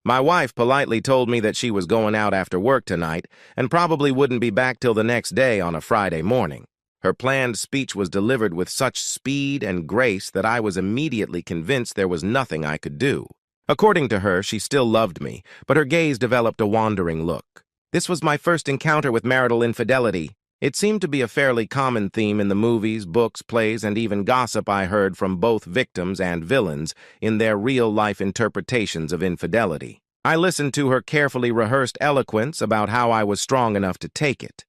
My wife politely told me that she was going out after work tonight and probably wouldn't be back till the next day on a Friday morning. Her planned speech was delivered with such speed and grace that I was immediately convinced there was nothing I could do. According to her, she still loved me, but her gaze developed a wandering look. This was my first encounter with marital infidelity. It seemed to be a fairly common theme in the movies, books, plays, and even gossip I heard from both victims and villains in their real-life interpretations of infidelity. I listened to her carefully rehearsed eloquence about how I was strong enough to take it,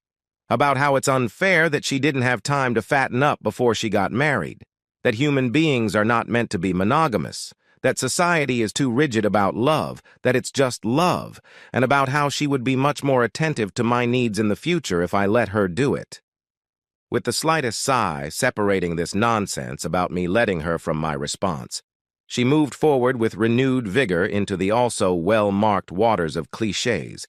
about how it's unfair that she didn't have time to fatten up before she got married, that human beings are not meant to be monogamous, that society is too rigid about love, that it's just love, and about how she would be much more attentive to my needs in the future if I let her do it. With the slightest sigh separating this nonsense about me letting her from my response, she moved forward with renewed vigor into the also well-marked waters of cliches,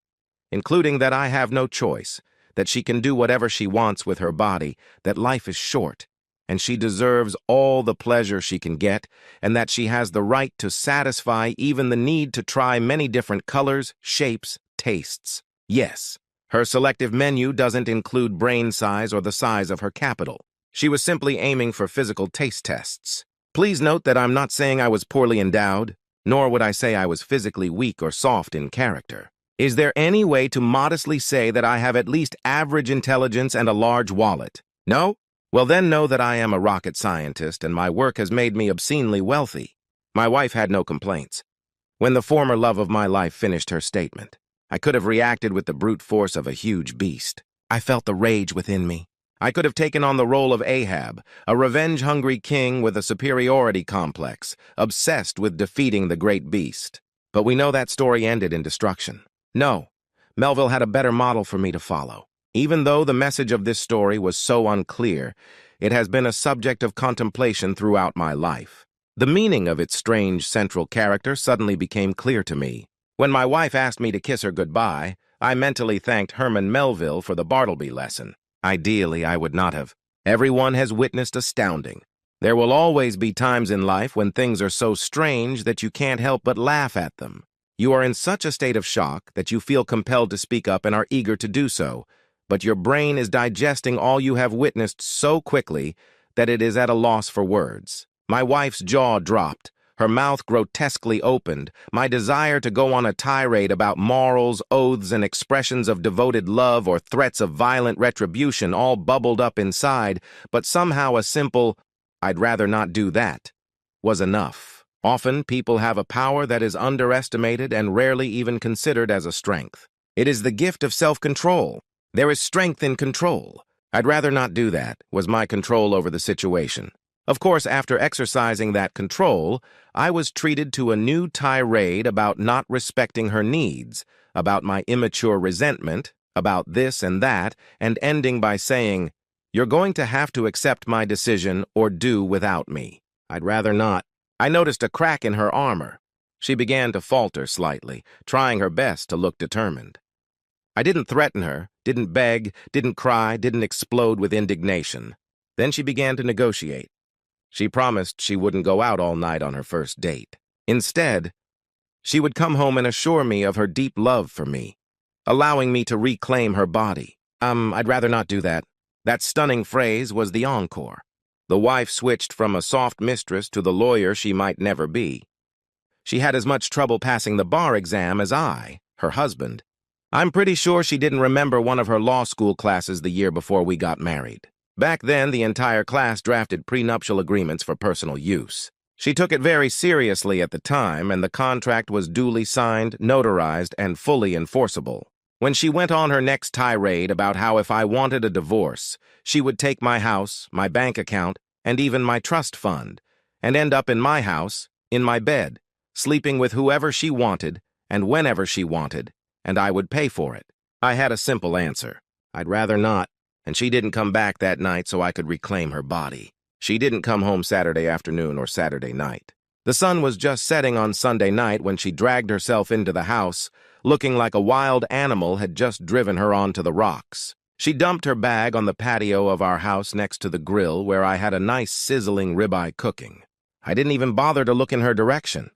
including that I have no choice, that she can do whatever she wants with her body, that life is short, and she deserves all the pleasure she can get, and that she has the right to satisfy even the need to try many different colors, shapes, tastes. Yes, her selective menu doesn't include brain size or the size of her capital. She was simply aiming for physical taste tests. Please note that I'm not saying I was poorly endowed, nor would I say I was physically weak or soft in character. Is there any way to modestly say that I have at least average intelligence and a large wallet? No? Well, then know that I am a rocket scientist and my work has made me obscenely wealthy. My wife had no complaints. When the former love of my life finished her statement, I could have reacted with the brute force of a huge beast. I felt the rage within me. I could have taken on the role of Ahab, a revenge-hungry king with a superiority complex, obsessed with defeating the great beast. But we know that story ended in destruction. No, Melville had a better model for me to follow. Even though the message of this story was so unclear, it has been a subject of contemplation throughout my life. The meaning of its strange central character suddenly became clear to me. When my wife asked me to kiss her goodbye, I mentally thanked Herman Melville for the Bartleby lesson. Ideally, I would not have. Everyone has witnessed astounding. There will always be times in life when things are so strange that you can't help but laugh at them. You are in such a state of shock that you feel compelled to speak up and are eager to do so, but your brain is digesting all you have witnessed so quickly that it is at a loss for words. My wife's jaw dropped, her mouth grotesquely opened. My desire to go on a tirade about morals, oaths, and expressions of devoted love or threats of violent retribution all bubbled up inside, but somehow a simple, "I'd rather not do that," was enough. Often, people have a power that is underestimated and rarely even considered as a strength. It is the gift of self-control. There is strength in control. I'd rather not do that, was my control over the situation. Of course, after exercising that control, I was treated to a new tirade about not respecting her needs, about my immature resentment, about this and that, and ending by saying, "You're going to have to accept my decision or do without me. I'd rather not." I noticed a crack in her armor. She began to falter slightly, trying her best to look determined. I didn't threaten her, didn't beg, didn't cry, didn't explode with indignation. Then she began to negotiate. She promised she wouldn't go out all night on her first date. Instead, she would come home and assure me of her deep love for me, allowing me to reclaim her body. I'd rather not do that. That stunning phrase was the encore. The wife switched from a soft mistress to the lawyer she might never be. She had as much trouble passing the bar exam as I, her husband. I'm pretty sure she didn't remember one of her law school classes the year before we got married. Back then, the entire class drafted prenuptial agreements for personal use. She took it very seriously at the time, and the contract was duly signed, notarized, and fully enforceable. When she went on her next tirade about how if I wanted a divorce, she would take my house, my bank account, and even my trust fund, and end up in my house, in my bed, sleeping with whoever she wanted, and whenever she wanted, and I would pay for it. I had a simple answer. I'd rather not. And she didn't come back that night so I could reclaim her body. She didn't come home Saturday afternoon or Saturday night. The sun was just setting on Sunday night when she dragged herself into the house, looking like a wild animal had just driven her onto the rocks. She dumped her bag on the patio of our house next to the grill where I had a nice sizzling ribeye cooking. I didn't even bother to look in her direction.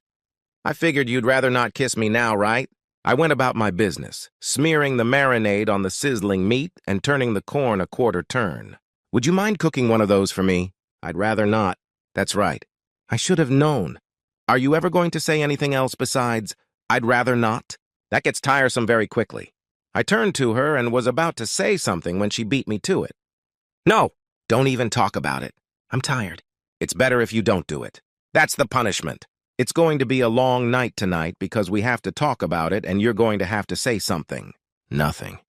I figured you'd rather not kiss me now, right? I went about my business, smearing the marinade on the sizzling meat and turning the corn a quarter turn. Would you mind cooking one of those for me? I'd rather not. That's right. I should have known. Are you ever going to say anything else besides, I'd rather not? That gets tiresome very quickly. I turned to her and was about to say something when she beat me to it. No, don't even talk about it. I'm tired. It's better if you don't do it. That's the punishment. It's going to be a long night tonight because we have to talk about it and you're going to have to say something. Nothing.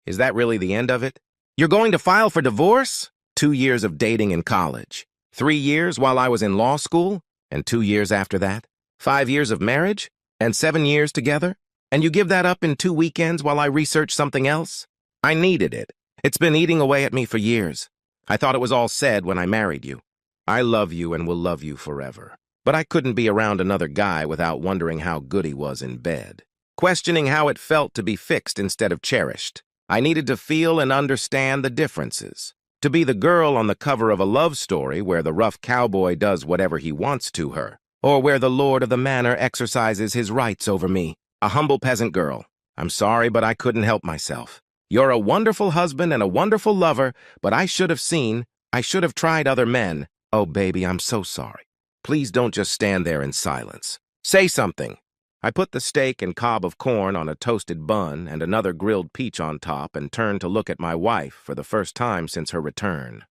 Is that really the end of it? You're going to file for divorce? 2 years of dating in college. 3 years while I was in law school? And 2 years after that? 5 years of marriage? And 7 years together? And you give that up in 2 weekends while I research something else? I needed it. It's been eating away at me for years. I thought it was all said when I married you. I love you and will love you forever. But I couldn't be around another guy without wondering how good he was in bed. Questioning how it felt to be fixed instead of cherished. I needed to feel and understand the differences. To be the girl on the cover of a love story where the rough cowboy does whatever he wants to her, or where the lord of the manor exercises his rights over me, a humble peasant girl. I'm sorry, but I couldn't help myself. You're a wonderful husband and a wonderful lover, but I should have tried other men. Oh, baby, I'm so sorry. Please don't just stand there in silence. Say something. I put the steak and cob of corn on a toasted bun and another grilled peach on top and turned to look at my wife for the first time since her return.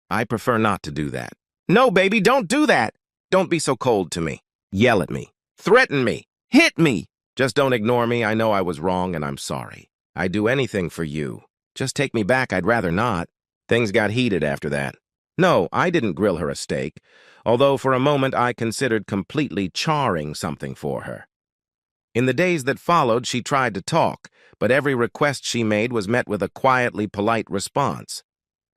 I prefer not to do that. No, baby, don't do that. Don't be so cold to me. Yell at me. Threaten me. Hit me. Just don't ignore me. I know I was wrong and I'm sorry. I'd do anything for you. Just take me back. I'd rather not. Things got heated after that. No, I didn't grill her a steak, although for a moment I considered completely charring something for her. In the days that followed, she tried to talk, but every request she made was met with a quietly polite response.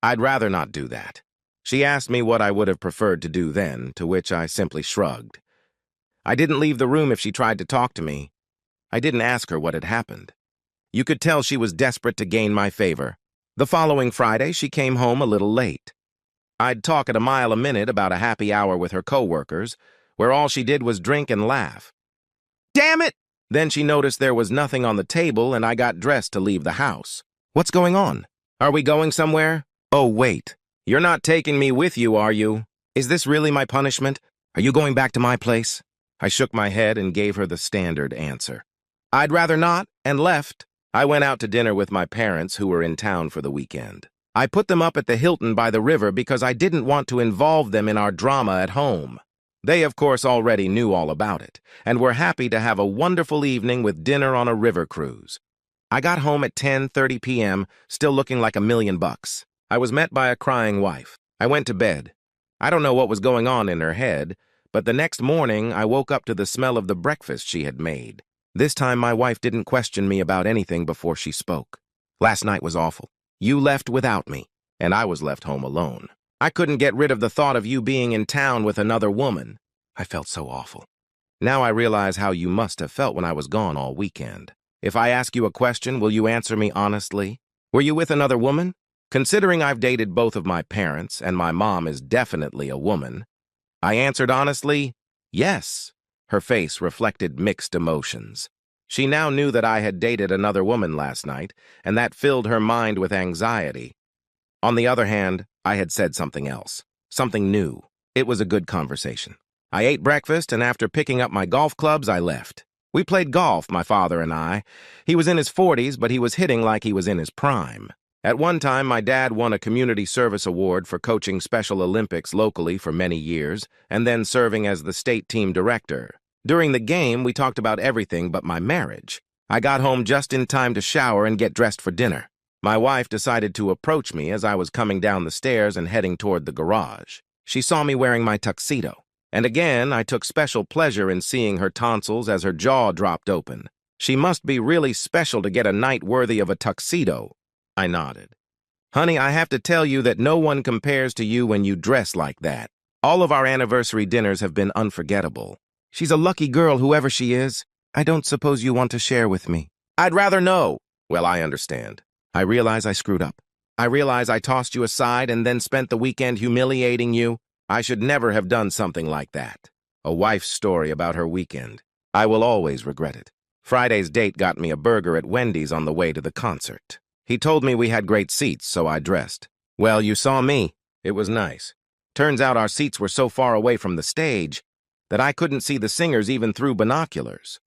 I'd rather not do that. She asked me what I would have preferred to do then, to which I simply shrugged. I didn't leave the room if she tried to talk to me. I didn't ask her what had happened. You could tell she was desperate to gain my favor. The following Friday, she came home a little late. I'd talk at a mile a minute about a happy hour with her coworkers, where all she did was drink and laugh. Damn it! Then she noticed there was nothing on the table and I got dressed to leave the house. What's going on? Are we going somewhere? Oh, wait. You're not taking me with you, are you? Is this really my punishment? Are you going back to my place? I shook my head and gave her the standard answer. I'd rather not, and left. I went out to dinner with my parents who were in town for the weekend. I put them up at the Hilton by the river because I didn't want to involve them in our drama at home. They, of course, already knew all about it, and were happy to have a wonderful evening with dinner on a river cruise. I got home at 10:30 p.m., still looking like $1,000,000. I was met by a crying wife. I went to bed. I don't know what was going on in her head, but the next morning I woke up to the smell of the breakfast she had made. This time my wife didn't question me about anything before she spoke. Last night was awful. You left without me, and I was left home alone. I couldn't get rid of the thought of you being in town with another woman. I felt so awful. Now I realize how you must have felt when I was gone all weekend. If I ask you a question, will you answer me honestly? Were you with another woman? Considering I've dated both of my parents, and my mom is definitely a woman, I answered honestly, yes. Her face reflected mixed emotions. She now knew that I had dated another woman last night, and that filled her mind with anxiety. On the other hand, I had said something else, something new. It was a good conversation. I ate breakfast, and after picking up my golf clubs, I left. We played golf, my father and I. He was in his 40s, but he was hitting like he was in his prime. At one time, my dad won a community service award for coaching Special Olympics locally for many years, and then serving as the state team director. During the game, we talked about everything but my marriage. I got home just in time to shower and get dressed for dinner. My wife decided to approach me as I was coming down the stairs and heading toward the garage. She saw me wearing my tuxedo. And again, I took special pleasure in seeing her tonsils as her jaw dropped open. She must be really special to get a night worthy of a tuxedo. I nodded. Honey, I have to tell you that no one compares to you when you dress like that. All of our anniversary dinners have been unforgettable. She's a lucky girl, whoever she is. I don't suppose you want to share with me. I'd rather no. Well, I understand. I realize I screwed up. I realize I tossed you aside and then spent the weekend humiliating you. I should never have done something like that. A wife's story about her weekend. I will always regret it. Friday's date got me a burger at Wendy's on the way to the concert. He told me we had great seats, so I dressed. Well, you saw me. It was nice. Turns out our seats were so far away from the stage that I couldn't see the singers even through binoculars.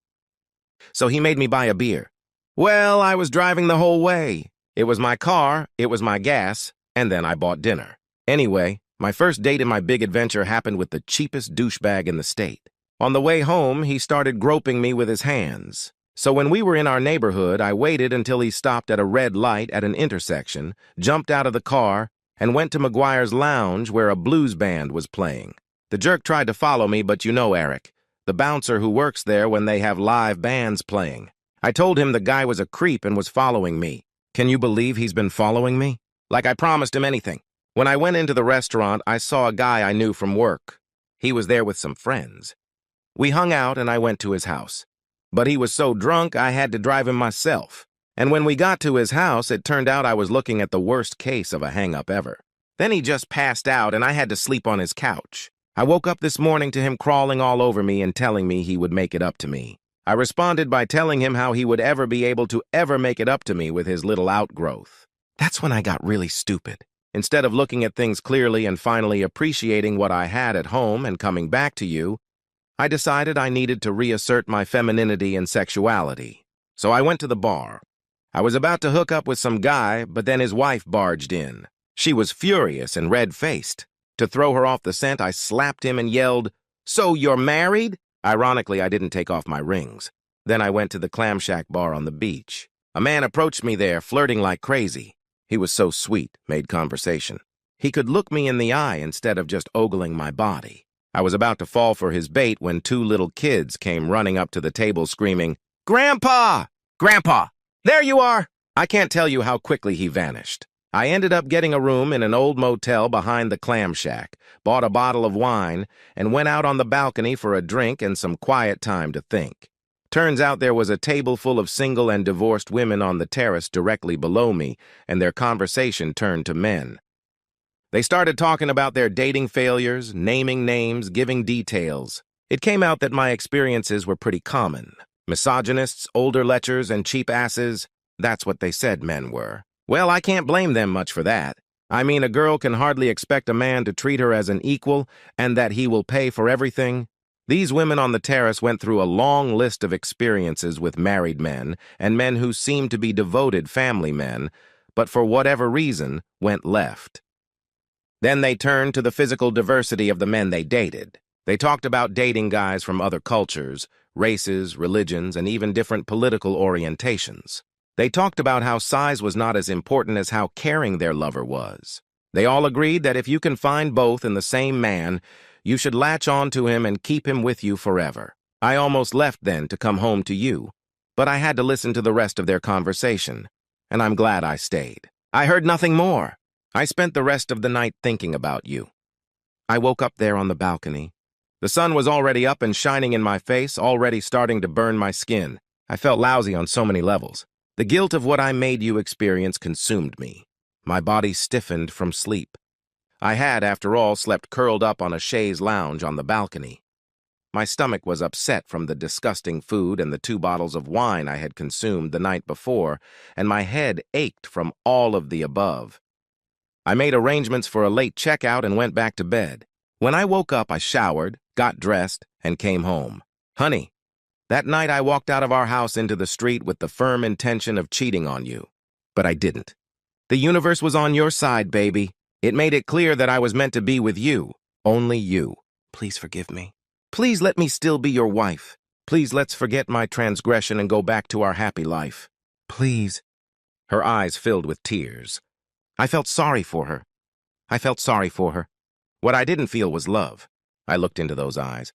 So he made me buy a beer. Well, I was driving the whole way. It was my car, it was my gas, and then I bought dinner. Anyway, my first date in my big adventure happened with the cheapest douchebag in the state. On the way home, he started groping me with his hands. So when we were in our neighborhood, I waited until he stopped at a red light at an intersection, jumped out of the car, and went to McGuire's Lounge where a blues band was playing. The jerk tried to follow me, but you know Eric, the bouncer who works there when they have live bands playing. I told him the guy was a creep and was following me. Can you believe he's been following me? Like I promised him anything. When I went into the restaurant, I saw a guy I knew from work. He was there with some friends. We hung out and I went to his house. But he was so drunk I had to drive him myself. And when we got to his house, it turned out I was looking at the worst case of a hang-up ever. Then he just passed out and I had to sleep on his couch. I woke up this morning to him crawling all over me and telling me he would make it up to me. I responded by telling him how he would ever be able to ever make it up to me with his little outgrowth. That's when I got really stupid. Instead of looking at things clearly and finally appreciating what I had at home and coming back to you, I decided I needed to reassert my femininity and sexuality. So I went to the bar. I was about to hook up with some guy, but then his wife barged in. She was furious and red-faced. To throw her off the scent, I slapped him and yelled, "So you're married?" Ironically, I didn't take off my rings. Then I went to the Clam Shack bar on the beach. A man approached me there, flirting like crazy. He was so sweet, made conversation. He could look me in the eye instead of just ogling my body. I was about to fall for his bait when two little kids came running up to the table screaming, "Grandpa! Grandpa! There you are!" I can't tell you how quickly he vanished. I ended up getting a room in an old motel behind the Clam Shack, bought a bottle of wine, and went out on the balcony for a drink and some quiet time to think. Turns out there was a table full of single and divorced women on the terrace directly below me, and their conversation turned to men. They started talking about their dating failures, naming names, giving details. It came out that my experiences were pretty common. Misogynists, older lechers, and cheap asses, that's what they said men were. Well, I can't blame them much for that. I mean, a girl can hardly expect a man to treat her as an equal and that he will pay for everything. These women on the terrace went through a long list of experiences with married men and men who seemed to be devoted family men, but for whatever reason, went left. Then they turned to the physical diversity of the men they dated. They talked about dating guys from other cultures, races, religions, and even different political orientations. They talked about how size was not as important as how caring their lover was. They all agreed that if you can find both in the same man, you should latch on to him and keep him with you forever. I almost left then to come home to you, but I had to listen to the rest of their conversation, and I'm glad I stayed. I heard nothing more. I spent the rest of the night thinking about you. I woke up there on the balcony. The sun was already up and shining in my face, already starting to burn my skin. I felt lousy on so many levels. The guilt of what I made you experience consumed me. My body stiffened from sleep. I had, after all, slept curled up on a chaise lounge on the balcony. My stomach was upset from the disgusting food and the 2 bottles of wine I had consumed the night before, and my head ached from all of the above. I made arrangements for a late checkout and went back to bed. When I woke up, I showered, got dressed, and came home. Honey, that night I walked out of our house into the street with the firm intention of cheating on you. But I didn't. The universe was on your side, baby. It made it clear that I was meant to be with you. Only you. Please forgive me. Please let me still be your wife. Please let's forget my transgression and go back to our happy life. Please. Her eyes filled with tears. I felt sorry for her. I felt sorry for her. What I didn't feel was love. I looked into those eyes.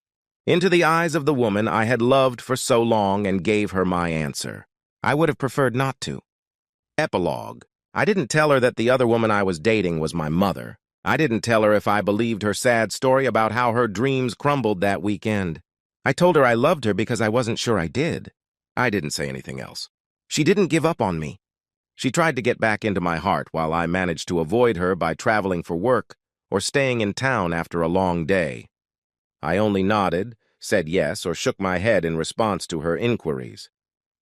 Into the eyes of the woman I had loved for so long and gave her my answer. I would have preferred not to. Epilogue. I didn't tell her that the other woman I was dating was my mother. I didn't tell her if I believed her sad story about how her dreams crumbled that weekend. I told her I loved her because I wasn't sure I did. I didn't say anything else. She didn't give up on me. She tried to get back into my heart while I managed to avoid her by traveling for work or staying in town after a long day. I only nodded, said yes, or shook my head in response to her inquiries.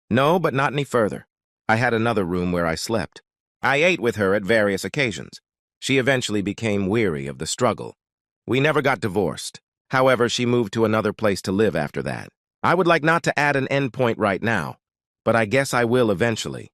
No, but not any further. I had another room where I slept. I ate with her at various occasions. She eventually became weary of the struggle. We never got divorced. However, she moved to another place to live after that. I would like not to add an endpoint right now, but I guess I will eventually.